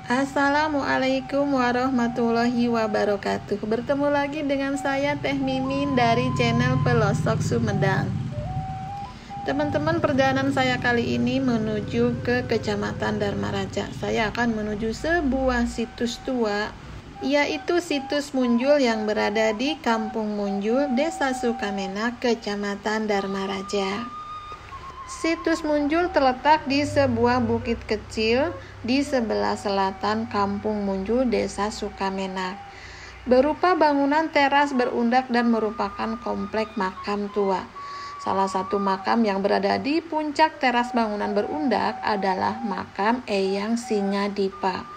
Assalamualaikum warahmatullahi wabarakatuh. Bertemu lagi dengan saya Teh Mimin dari channel Pelosok Sumedang. Teman-teman, perjalanan saya kali ini menuju ke Kecamatan Dharma Raja. Saya akan menuju sebuah situs tua, yaitu situs Munjul yang berada di Kampung Munjul, Desa Sukamenak, Kecamatan Dharma Raja. Situs Munjul terletak di sebuah bukit kecil di sebelah selatan Kampung Munjul, Desa Sukamenak. Berupa bangunan teras berundak dan merupakan komplek makam tua. Salah satu makam yang berada di puncak teras bangunan berundak adalah makam Eyang Singadipa.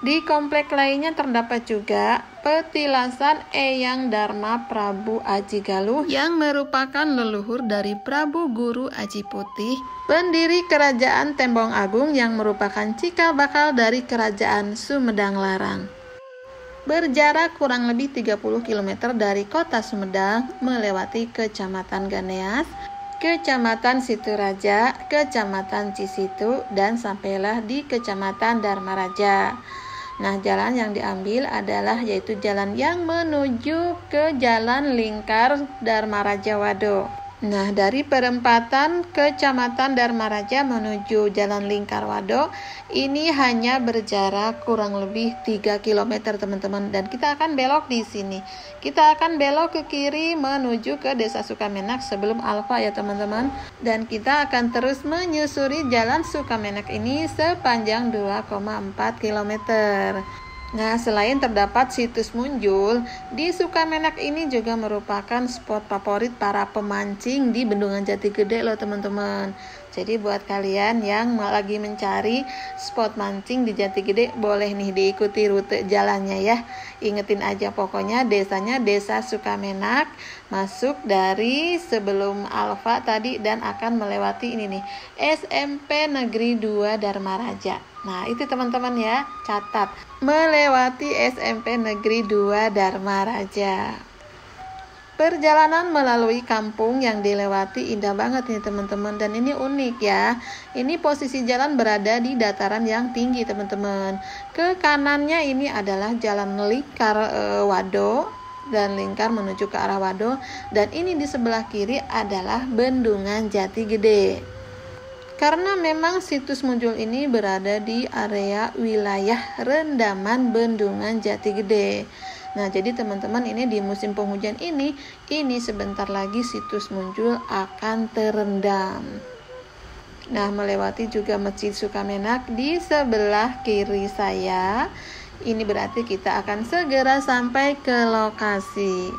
Di komplek lainnya terdapat juga petilasan Eyang Dharma Prabu Aji Galuh yang merupakan leluhur dari Prabu Guru Aji Putih, pendiri Kerajaan Tembong Agung yang merupakan cikal bakal dari Kerajaan Sumedang Larang. Berjarak kurang lebih 30 km dari kota Sumedang, melewati Kecamatan Ganeas, Kecamatan Situraja, Kecamatan Cisitu, dan sampailah di Kecamatan Dharma Raja. Nah, jalan yang diambil adalah yaitu jalan yang menuju ke Jalan Lingkar Dharma Raja Wado. Nah, dari perempatan Kecamatan Dharma Raja menuju Jalan Lingkar Wado ini hanya berjarak kurang lebih 3 km teman-teman, dan kita akan belok di sini. Kita akan belok ke kiri menuju ke Desa Sukamenak sebelum Alfa ya teman-teman, dan kita akan terus menyusuri Jalan Sukamenak ini sepanjang 2,4 km. Nah, selain terdapat situs Munjul, di Sukamenak ini juga merupakan spot favorit para pemancing di Bendungan Jati Gede loh teman-teman. Jadi buat kalian yang lagi mencari spot mancing di Jati Gede, boleh nih diikuti rute jalannya ya. Ingetin aja pokoknya desanya Desa Sukamenak, masuk dari sebelum Alfa tadi dan akan melewati ini nih, SMP Negeri 2 Dharma Raja. Nah, itu teman-teman ya, catat. Melewati SMP Negeri 2 Dharma Raja. Perjalanan melalui kampung yang dilewati indah banget nih teman-teman, dan ini unik ya. Ini posisi jalan berada di dataran yang tinggi teman-teman. Ke kanannya ini adalah Jalan Lingkar Wado, dan lingkar menuju ke arah Wado, dan ini di sebelah kiri adalah Bendungan Jati Gede. Karena memang situs Munjul ini berada di area wilayah rendaman Bendungan Jati Gede. Nah, jadi teman-teman, ini di musim penghujan ini sebentar lagi situs Munjul akan terendam. Nah, melewati juga Masjid Sukamenak di sebelah kiri saya. Ini berarti kita akan segera sampai ke lokasi.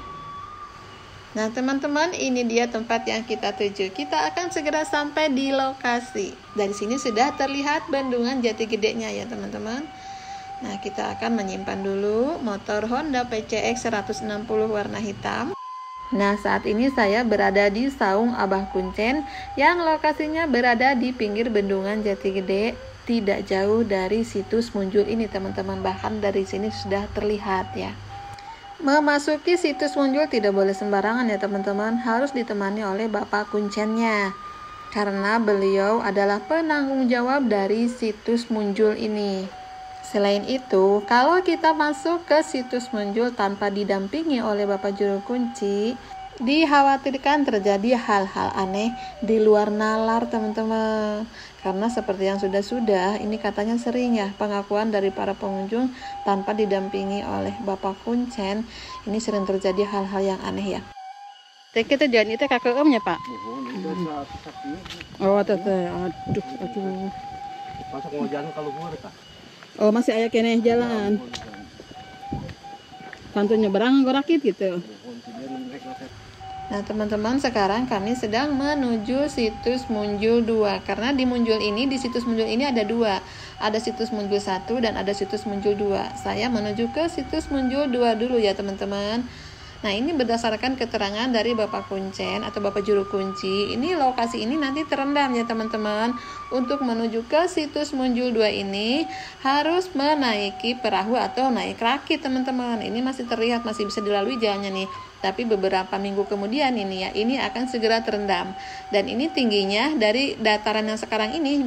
Nah, teman-teman, ini dia tempat yang kita tuju. Kita akan segera sampai di lokasi. Dari sini sudah terlihat Bendungan Jati Gedenya ya, teman-teman. Nah, kita akan menyimpan dulu motor Honda PCX 160 warna hitam. Nah, saat ini saya berada di Saung Abah Kuncen yang lokasinya berada di pinggir Bendungan Jati Gede, tidak jauh dari situs Munjul ini, teman-teman. Bahkan dari sini sudah terlihat ya. Memasuki situs Munjul tidak boleh sembarangan ya teman-teman, harus ditemani oleh Bapak Kuncennya, karena beliau adalah penanggung jawab dari situs Munjul ini. Selain itu, kalau kita masuk ke situs Munjul tanpa didampingi oleh Bapak Juru Kunci, dikhawatirkan terjadi hal-hal aneh di luar nalar teman-teman. Karena seperti yang sudah-sudah, ini katanya sering ya pengakuan dari para pengunjung tanpa didampingi oleh Bapak Kuncen, ini sering terjadi hal-hal yang aneh ya. Kita jalan itu kakek omnya Pak. Oh, teteh, aduh. Masa mau jalan kalau luar Pak? Oh, masih ayah keneh jalan. Kantornya berang gorakit gitu. Nah, teman-teman, sekarang kami sedang menuju situs Munjul 2. Karena di Munjul ini, di situs Munjul ini ada dua. Ada situs Munjul 1 dan ada situs Munjul 2. Saya menuju ke situs Munjul 2 dulu ya, teman-teman. Nah, ini berdasarkan keterangan dari Bapak Kuncen atau Bapak Juru Kunci. Ini lokasi ini nanti terendam ya teman-teman. Untuk menuju ke situs Munjul 2 ini harus menaiki perahu atau naik rakit teman-teman. Ini masih terlihat, masih bisa dilalui jalannya nih. Tapi beberapa minggu kemudian ini akan segera terendam. Dan ini tingginya dari dataran yang sekarang ini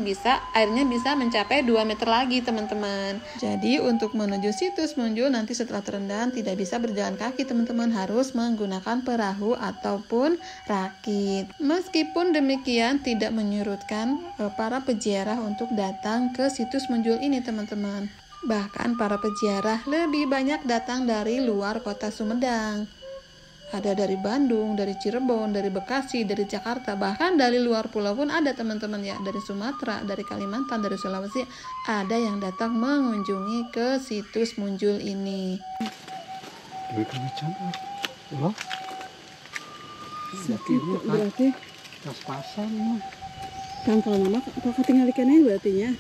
airnya bisa mencapai 2 meter lagi, teman-teman. Jadi untuk menuju situs Munjul nanti setelah terendam tidak bisa berjalan kaki, teman-teman, harus menggunakan perahu ataupun rakit. Meskipun demikian tidak menyurutkan para peziarah untuk datang ke situs Munjul ini, teman-teman. Bahkan para peziarah lebih banyak datang dari luar kota Sumedang. Ada dari Bandung, dari Cirebon, dari Bekasi, dari Jakarta, bahkan dari luar pulau pun ada, teman-teman ya. Dari Sumatera, dari Kalimantan, dari Sulawesi, ada yang datang mengunjungi ke situs Munjul ini. Berarti pas-pasan Kang kalau nama kok ketinggalan ikannya berarti nya.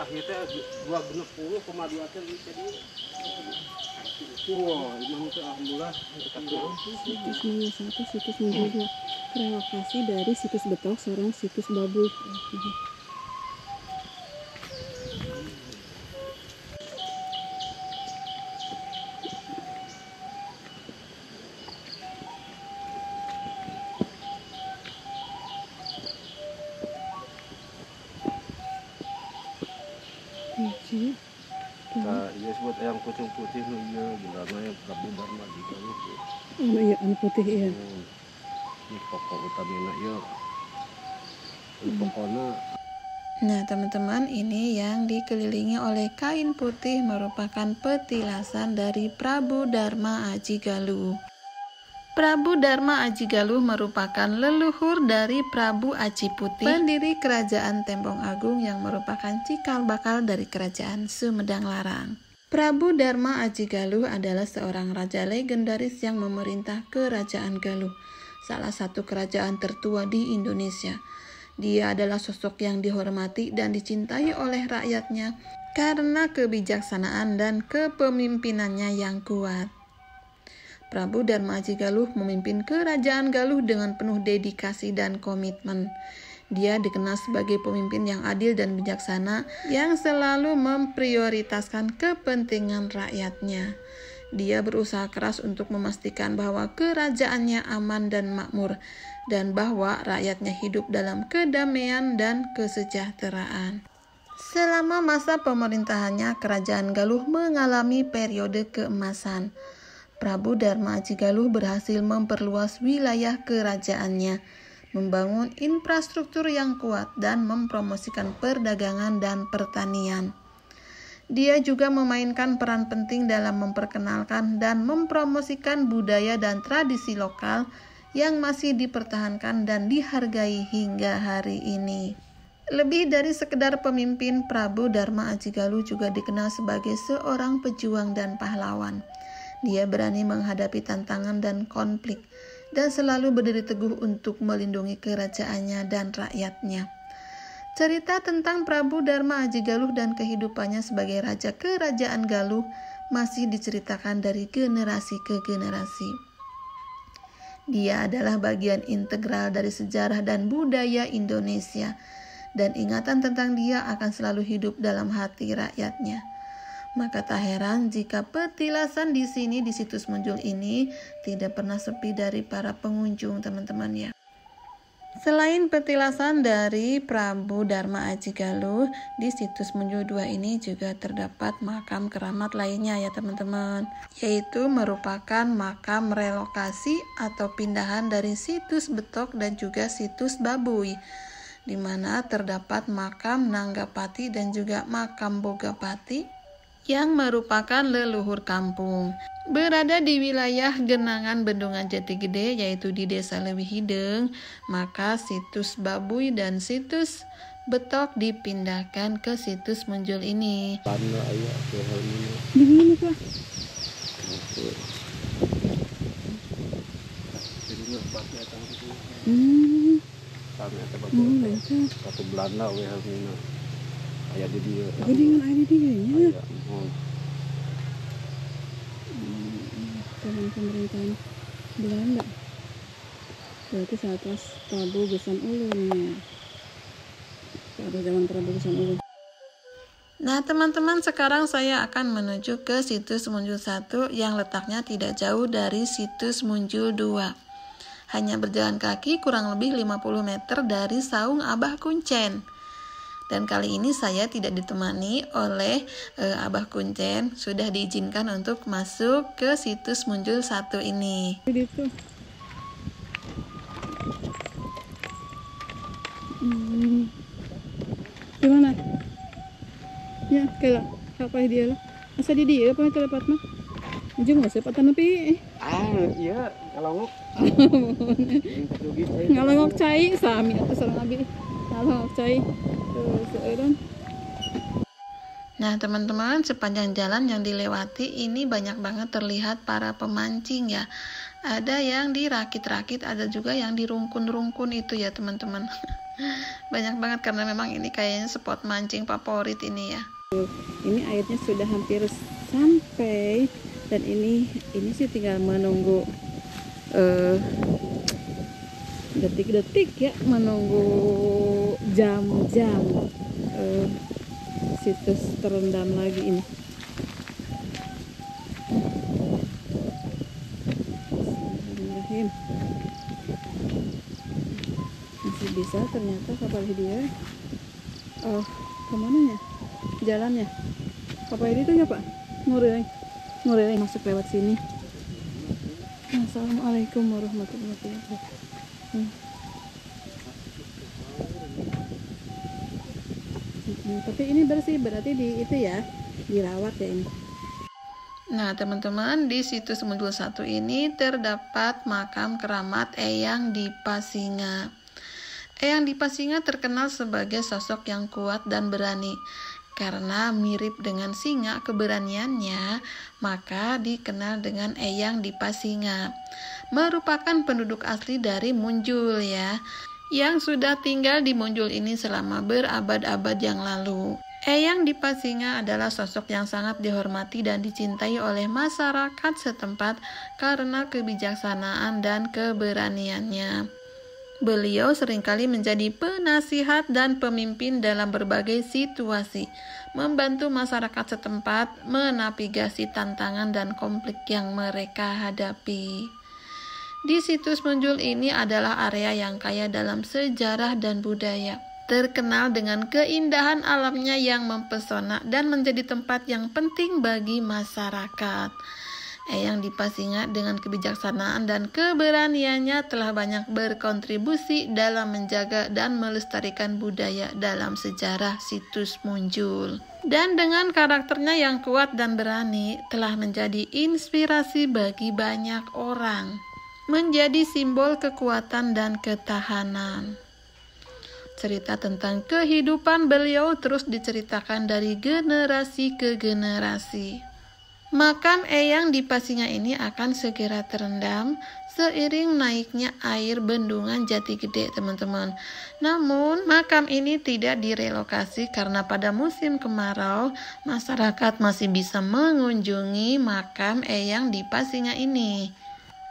terakhirnya 260,2 jadi. Wah, ini alhamdulillah Situs Munjul 1, situs Munjul 2 relokasi dari situs Betok seorang situs Babuy. Nah, iya sebut yang kucing putih nu iya gimana yang Prabu Dharma di Galuh. Iya, anu putih iya. Ini pokok utamina iya. Pokoknya Nah, teman-teman, ini yang dikelilingi oleh kain putih merupakan petilasan dari Prabu Dharma Aji Galuh. Prabu Dharma Aji Galuh merupakan leluhur dari Prabu Aji Putih, pendiri kerajaan Tembong Agung yang merupakan cikal bakal dari kerajaan Sumedang Larang. Prabu Dharma Aji Galuh adalah seorang raja legendaris yang memerintah kerajaan Galuh, salah satu kerajaan tertua di Indonesia. Dia adalah sosok yang dihormati dan dicintai oleh rakyatnya karena kebijaksanaan dan kepemimpinannya yang kuat. Prabu Dharma Aji Galuh memimpin kerajaan Galuh dengan penuh dedikasi dan komitmen. Dia dikenal sebagai pemimpin yang adil dan bijaksana yang selalu memprioritaskan kepentingan rakyatnya. Dia berusaha keras untuk memastikan bahwa kerajaannya aman dan makmur, dan bahwa rakyatnya hidup dalam kedamaian dan kesejahteraan. Selama masa pemerintahannya, kerajaan Galuh mengalami periode keemasan. Prabu Dharma Aji Galuh berhasil memperluas wilayah kerajaannya, membangun infrastruktur yang kuat, dan mempromosikan perdagangan dan pertanian. Dia juga memainkan peran penting dalam memperkenalkan dan mempromosikan budaya dan tradisi lokal yang masih dipertahankan dan dihargai hingga hari ini. Lebih dari sekedar pemimpin, Prabu Dharma Aji Galuh juga dikenal sebagai seorang pejuang dan pahlawan. Dia berani menghadapi tantangan dan konflik, dan selalu berdiri teguh untuk melindungi kerajaannya dan rakyatnya. Cerita tentang Prabu Dharma Aji Galuh dan kehidupannya sebagai raja kerajaan Galuh masih diceritakan dari generasi ke generasi. Dia adalah bagian integral dari sejarah dan budaya Indonesia, dan ingatan tentang dia akan selalu hidup dalam hati rakyatnya. Maka tak heran jika petilasan di sini di situs Munjul ini tidak pernah sepi dari para pengunjung, teman-teman ya. Selain petilasan dari Prabu Dharma Aji Galuh, di situs Munjul 2 ini juga terdapat makam keramat lainnya ya teman-teman, yaitu merupakan makam relokasi atau pindahan dari situs Betok dan juga situs Babuy, di mana terdapat makam Nanggapati dan juga makam Bogapati yang merupakan leluhur kampung. Berada di wilayah genangan Bendungan Jati Gede, yaitu di Desa Leuwih Hideng, maka situs Babuy dan situs Betok dipindahkan ke situs Munjul ini. Banda aya ke hal ini. Di mana Pak? Jadi nggak pakai atang itu. Kami ada batu Belanda we hal ini. Aya di dia. Jadi dengan air di dia nya. Zaman pemerintahan Belanda. Berarti saat pas Prabu Gesan Ulun ya. Pada zaman Prabu Gesan Ulun. Nah teman-teman, sekarang saya akan menuju ke situs Munjul 1 yang letaknya tidak jauh dari situs Munjul 2. Hanya berjalan kaki kurang lebih 50 meter dari Saung Abah Kuncen. Dan kali ini saya tidak ditemani oleh Abah Kuncen, sudah diizinkan untuk masuk ke situs Munjul 1 ini. Itu. Gimana? Ya, kayak apa dia lah? Asa di dia apa telepat mah? Anjing nggak sepat tapi. Iya, ngalongok. Ngalongok cai sami atau sareng abi. Ngalongok cai. Seueureuh. Nah teman-teman, sepanjang jalan yang dilewati ini banyak banget terlihat para pemancing ya. Ada yang dirakit-rakit, ada juga yang dirungkun-rungkun itu ya teman-teman. Banyak banget karena memang ini kayaknya spot mancing favorit ini ya. Ini airnya sudah hampir sampai dan ini sih tinggal menunggu detik-detik ya, menunggu jam-jam situs terendam lagi ini. Bismillahirrahmanirrahim. Masih bisa ternyata kapal dia. Oh, kemana ya jalannya? Kapal itu ya Pak? Ngureng masuk lewat sini. Assalamualaikum warahmatullahi wabarakatuh. Tapi ini bersih, berarti itu ya dirawat ya ini. Nah teman-teman, di situs Munjul 1 ini terdapat makam keramat Eyang Dipa Singa. Eyang Dipa Singa terkenal sebagai sosok yang kuat dan berani. Karena mirip dengan singa keberaniannya, maka dikenal dengan Eyang Dipa Singa. Merupakan penduduk asli dari Munjul ya, yang sudah tinggal di Munjul ini selama berabad-abad yang lalu. Eyang Dipa Singa adalah sosok yang sangat dihormati dan dicintai oleh masyarakat setempat karena kebijaksanaan dan keberaniannya. Beliau seringkali menjadi penasihat dan pemimpin dalam berbagai situasi, membantu masyarakat setempat menavigasi tantangan dan konflik yang mereka hadapi. Di situs Munjul ini adalah area yang kaya dalam sejarah dan budaya, terkenal dengan keindahan alamnya yang mempesona dan menjadi tempat yang penting bagi masyarakat. Eyang Dipa Singa dengan kebijaksanaan dan keberaniannya telah banyak berkontribusi dalam menjaga dan melestarikan budaya dalam sejarah situs Munjul. Dan dengan karakternya yang kuat dan berani telah menjadi inspirasi bagi banyak orang, menjadi simbol kekuatan dan ketahanan. Cerita tentang kehidupan beliau terus diceritakan dari generasi ke generasi. Makam Eyang Dipa Singa ini akan segera terendam seiring naiknya air bendungan Jati Gede teman-teman. Namun makam ini tidak direlokasi karena pada musim kemarau masyarakat masih bisa mengunjungi makam Eyang Dipa Singa ini.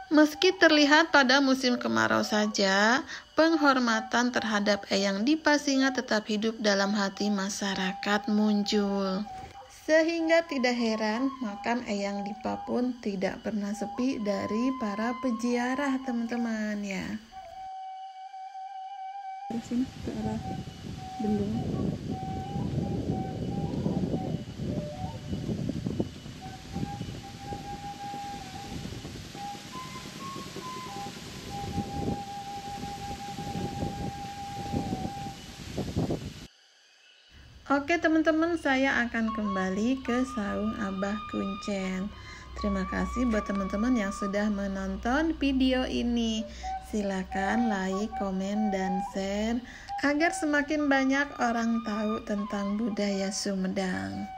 Meski terlihat pada musim kemarau saja, penghormatan terhadap Eyang Dipa Singa tetap hidup dalam hati masyarakat Munjul. Sehingga tidak heran makam Eyang Dipa pun tidak pernah sepi dari para peziarah teman-teman ya. Terus ini ke arah bendungan. Oke teman-teman, saya akan kembali ke Saung Abah Kuncen. Terima kasih buat teman-teman yang sudah menonton video ini. Silakan like, komen, dan share agar semakin banyak orang tahu tentang budaya Sumedang.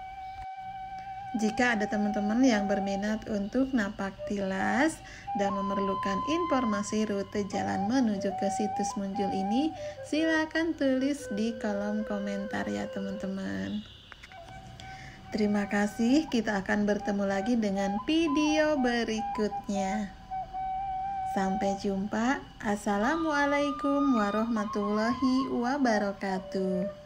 Jika ada teman-teman yang berminat untuk napak tilas dan memerlukan informasi rute jalan menuju ke situs Munjul ini, silakan tulis di kolom komentar ya teman-teman. Terima kasih, kita akan bertemu lagi dengan video berikutnya. Sampai jumpa. Assalamualaikum warahmatullahi wabarakatuh.